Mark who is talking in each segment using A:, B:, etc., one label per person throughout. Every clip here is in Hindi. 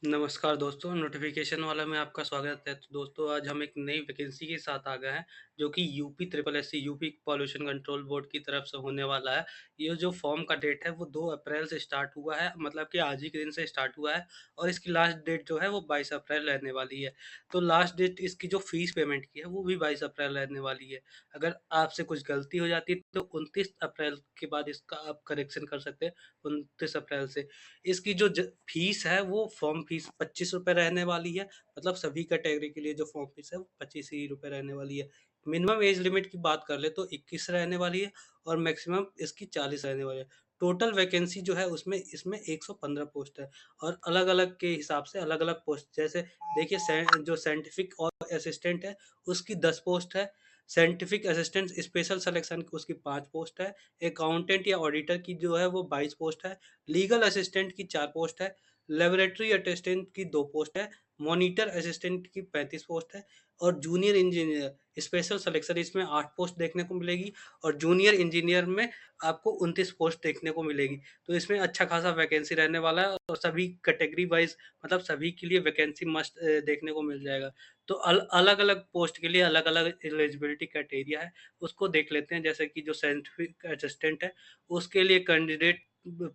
A: नमस्कार दोस्तों, नोटिफ़िकेशन वाला में आपका स्वागत है। तो दोस्तों आज हम एक नई वैकेंसी के साथ आ गए हैं, जो कि UP triple SC UP pollution control board की तरफ से होने वाला है। ये जो फॉर्म का डेट है वो 2 अप्रैल से स्टार्ट हुआ है, मतलब कि आज ही के दिन से स्टार्ट हुआ है और इसकी लास्ट डेट जो है वो 22 अप्रैल रहने वाली है। तो लास्ट डेट इसकी जो फ़ीस पेमेंट की है वो भी 22 अप्रैल रहने वाली है। अगर आपसे कुछ गलती हो जाती है तो 29 अप्रैल के बाद इसका आप करेक्शन कर सकते हैं, 29 अप्रैल से। इसकी जो फीस है वो फॉर्म फीस ₹25 रहने वाली है। मतलब सभी कैटेगरी के लिए जो फॉर्म फीस है वो 25 ही रुपए रहने वाली है। मिनिमम एज लिमिट की बात कर ले तो 21 रहने वाली है और मैक्सिमम इसकी 40 रहने वाली है। टोटल वैकेंसी जो है उसमें इसमें 115 पोस्ट है और अलग-अलग के हिसाब से अलग-अलग पोस्ट, जैसे देखिए जो साइंटिफिक और असिस्टेंट है उसकी 10 पोस्ट है। साइंटिफिक असिस्टेंट स्पेशल सिलेक्शन की उसकी 5 पोस्ट है। अकाउंटेंट या ऑडिटर की जो है वो 22 पोस्ट है। लीगल असिस्टेंट की 4 पोस्ट है, लेबोरेटरी असिस्टेंट की 2 पोस्ट है, मॉनिटर असिस्टेंट की 35 पोस्ट है और जूनियर इंजीनियर स्पेशल सिलेक्शन इसमें 8 पोस्ट देखने को मिलेगी और जूनियर इंजीनियर में आपको 29 पोस्ट देखने को मिलेगी। तो इसमें अच्छा खासा वैकेंसी रहने वाला है और सभी कैटेगरी वाइज़, मतलब सभी के लिए वैकेंसी मस्ट देखने को मिल जाएगा। तो अलग-अलग पोस्ट के लिए अलग-अलग एलिजिबिलिटी क्राइटेरिया है, उसको देख लेते हैं। जैसे कि जो साइंटिफिक असिस्टेंट है, उसके लिए कैंडिडेट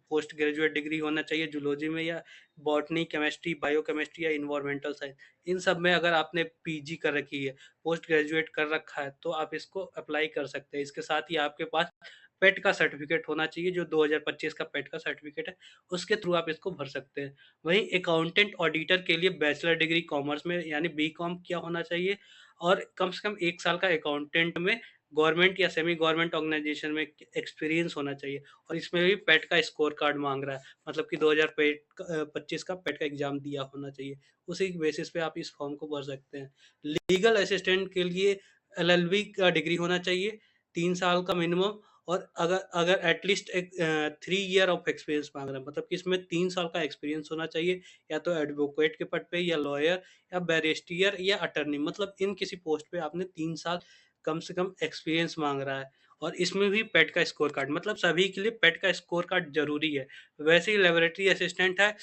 A: पोस्ट ग्रेजुएट डिग्री होना चाहिए जूलॉजी में या बॉटनी, केमिस्ट्री, बायोकेमिस्ट्री या एनवायरमेंटल साइंस। इन सब में अगर आपने पीजी कर रखी है, पोस्ट ग्रेजुएट कर रखा है, तो आप इसको अप्लाई कर सकते हैं। इसके साथ ही आपके पास पेट का सर्टिफिकेट होना चाहिए, जो 2025 का पेट का सर्टिफिकेट है, उसके थ्रू आप इसको भर सकते हैं। वहीं अकाउंटेंट ऑडिटर के लिए बैचलर डिग्री कॉमर्स में यानी बीकॉम किया होना चाहिए और कम से कम 1 साल का अकाउंटेंट में गवर्नमेंट या सेमी गवर्नमेंट ऑर्गेनाइजेशन में एक्सपीरियंस होना चाहिए और इसमें भी पेट का स्कोर कार्ड माँग रहा है, मतलब कि 25 का पेट का एग्ज़ाम दिया होना चाहिए। उसी बेसिस पे आप इस फॉर्म को भर सकते हैं। लीगल असिस्टेंट के लिए एलएलबी का डिग्री होना चाहिए, 3 साल का मिनिमम और अगर अगर एटलीस्ट 3 ईयर ऑफ एक्सपीरियंस माँग रहा है, मतलब कि इसमें 3 साल का एक्सपीरियंस होना चाहिए, या तो एडवोकेट के पद पे या लॉयर या बैरिस्टियर या अटॉर्नी, मतलब इन किसी पोस्ट पे आपने 3 साल कम से कम एक्सपीरियंस माँग रहा है और इसमें भी पेट का स्कोर कार्ड, मतलब सभी के लिए पेट का स्कोर कार्ड ज़रूरी है। वैसे ही लैबोरेटरी असिस्टेंट है,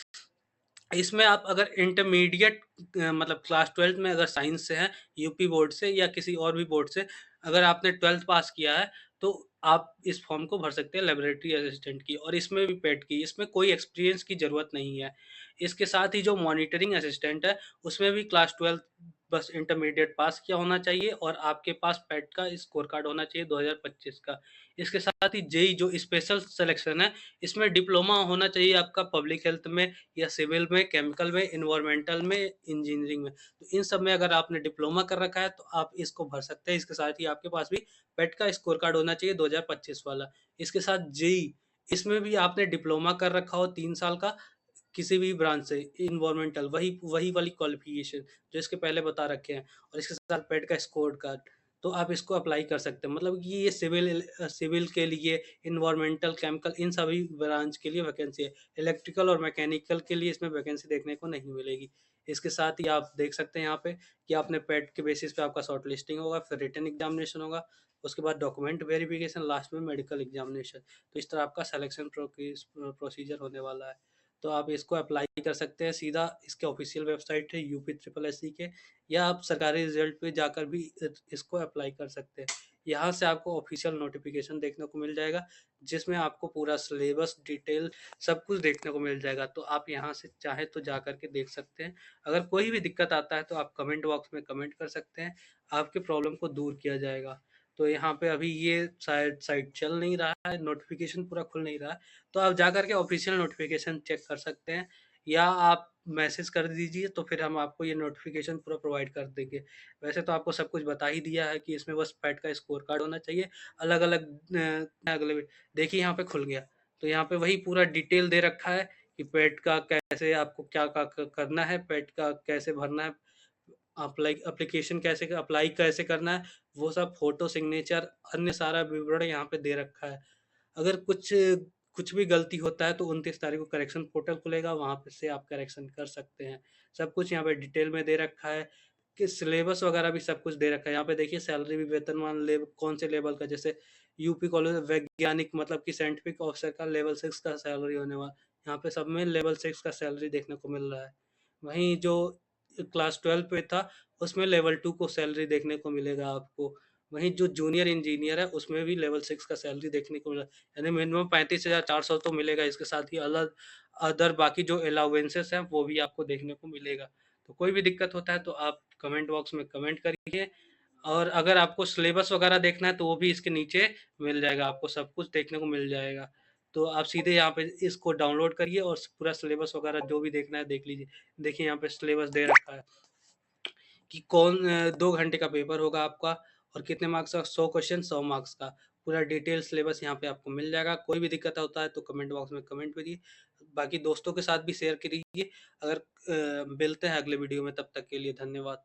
A: इसमें आप अगर इंटरमीडिएट मतलब क्लास 12th में अगर साइंस से हैं, यूपी बोर्ड से या किसी और भी बोर्ड से, अगर आपने 12th पास किया है, तो आप इस फॉर्म को भर सकते हैं लैबोरेटरी असिस्टेंट की और इसमें भी पेट की, इसमें कोई एक्सपीरियंस की ज़रूरत नहीं है। इसके साथ ही जो मॉनिटरिंग असिस्टेंट है, उसमें भी क्लास 12th बस इंटरमीडिएट पास किया होना चाहिए और आपके पास पेट का स्कोर कार्ड होना चाहिए 2025 का। इसके साथ ही जेईई जो स्पेशल सिलेक्शन है, इसमें डिप्लोमा होना चाहिए आपका पब्लिक हेल्थ में या सिविल में, केमिकल में, एनवायरमेंटल में, इंजीनियरिंग में। तो इन सब में अगर आपने डिप्लोमा कर रखा है तो आप इसको भर सकते हैं। इसके साथ ही आपके पास भी पेट का स्कोर कार्ड होना चाहिए 2025 वाला। इसके साथ जेईई, इसमें भी आपने डिप्लोमा कर रखा हो 3 साल का किसी भी ब्रांच से, एनवायरमेंटल वही वही वाली क्वालिफ़िकेशन जो इसके पहले बता रखे हैं और इसके साथ पेट का स्कोर कार्ड, तो आप इसको अप्लाई कर सकते हैं। मतलब कि ये सिविल के लिए, एनवायरमेंटल, केमिकल इन सभी ब्रांच के लिए वैकेंसी है। इलेक्ट्रिकल और मैकेनिकल के लिए इसमें वैकेंसी देखने को नहीं मिलेगी। इसके साथ ही आप देख सकते हैं यहाँ पे कि आपने पेट के बेसिस पे आपका शॉर्ट लिस्टिंग होगा, फिर रिटन एग्ज़ामिनेशन होगा, उसके बाद डॉक्यूमेंट वेरिफ़िकेशन, लास्ट में मेडिकल एग्ज़ामिनेशन। तो इस तरह आपका सिलेक्शन प्रोसीजर होने वाला है। तो आप इसको अप्लाई कर सकते हैं सीधा, इसके ऑफ़िशियल वेबसाइट है यूपी ट्रिपल एससी के, या आप सरकारी रिज़ल्ट पे जाकर भी इसको अप्लाई कर सकते हैं। यहाँ से आपको ऑफ़िशियल नोटिफ़िकेशन देखने को मिल जाएगा, जिसमें आपको पूरा सिलेबस डिटेल सब कुछ देखने को मिल जाएगा। तो आप यहाँ से चाहें तो जा कर के देख सकते हैं। अगर कोई भी दिक्कत आता है तो आप कमेंट बॉक्स में कमेंट कर सकते हैं, आपकी प्रॉब्लम को दूर किया जाएगा। तो यहाँ पे अभी ये शायद साइट चल नहीं रहा है, नोटिफ़िकेशन पूरा खुल नहीं रहा है, तो आप जा कर के ऑफ़िशियल नोटिफ़िकेशन चेक कर सकते हैं या आप मैसेज कर दीजिए, तो फिर हम आपको ये नोटिफ़िकेशन पूरा प्रोवाइड कर देंगे। वैसे तो आपको सब कुछ बता ही दिया है कि इसमें बस पैट का स्कोर कार्ड होना चाहिए, अलग-अलग अगले देखिए यहाँ पे खुल गया। तो यहाँ पे वही पूरा डिटेल दे रखा है कि पेट का कैसे आपको क्या करना है, पेट का कैसे भरना है, एप्लीकेशन कैसे अप्लाई कैसे करना है, वो सब फ़ोटो, सिग्नेचर, अन्य सारा विवरण यहाँ पे दे रखा है। अगर कुछ भी गलती होता है तो 29 तारीख को करेक्शन पोर्टल खुलेगा, वहाँ पे से आप करेक्शन कर सकते हैं। सब कुछ यहाँ पे डिटेल में दे रखा है कि सिलेबस वगैरह भी सब कुछ दे रखा है। यहाँ पे देखिए सैलरी भी वेतनमान कौन से लेवल का, जैसे यूपी कॉलेज वैज्ञानिक, मतलब कि साइंटिफिक ऑफिसर का लेवल 6 का सैलरी होने वाला, यहाँ पे सब में लेवल 6 का सैलरी देखने को मिल रहा है। वहीं जो क्लास 12 पे था, उसमें लेवल 2 को सैलरी देखने को मिलेगा आपको। वहीं जो जूनियर इंजीनियर है, उसमें भी लेवल 6 का सैलरी देखने को मिला, यानी मिनिमम 35,400 तो मिलेगा। इसके साथ ही अलग अदर बाकी जो अलाउंसेस हैं, वो भी आपको देखने को मिलेगा। तो कोई भी दिक्कत होता है, तो आप कमेंट बॉक्स में कमेंट करिए। और अगर आपको सिलेबस वगैरह देखना है, तो वो भी इसके नीचे मिल जाएगा, आपको सब कुछ देखने को मिल जाएगा। तो आप सीधे यहाँ पे इसको डाउनलोड करिए और पूरा सिलेबस वगैरह जो भी देखना है देख लीजिए। देखिए यहाँ पे सिलेबस दे रखा है कि 2 घंटे का पेपर होगा आपका और कितने मार्क्स का, 100 क्वेश्चन 100 मार्क्स का। पूरा डिटेल सिलेबस यहाँ पे आपको मिल जाएगा। कोई भी दिक्कत होता है तो कमेंट बॉक्स में कमेंट करिए। बाकी दोस्तों के साथ भी शेयर करिए। अगर मिलते हैं अगले वीडियो में, तब तक के लिए धन्यवाद।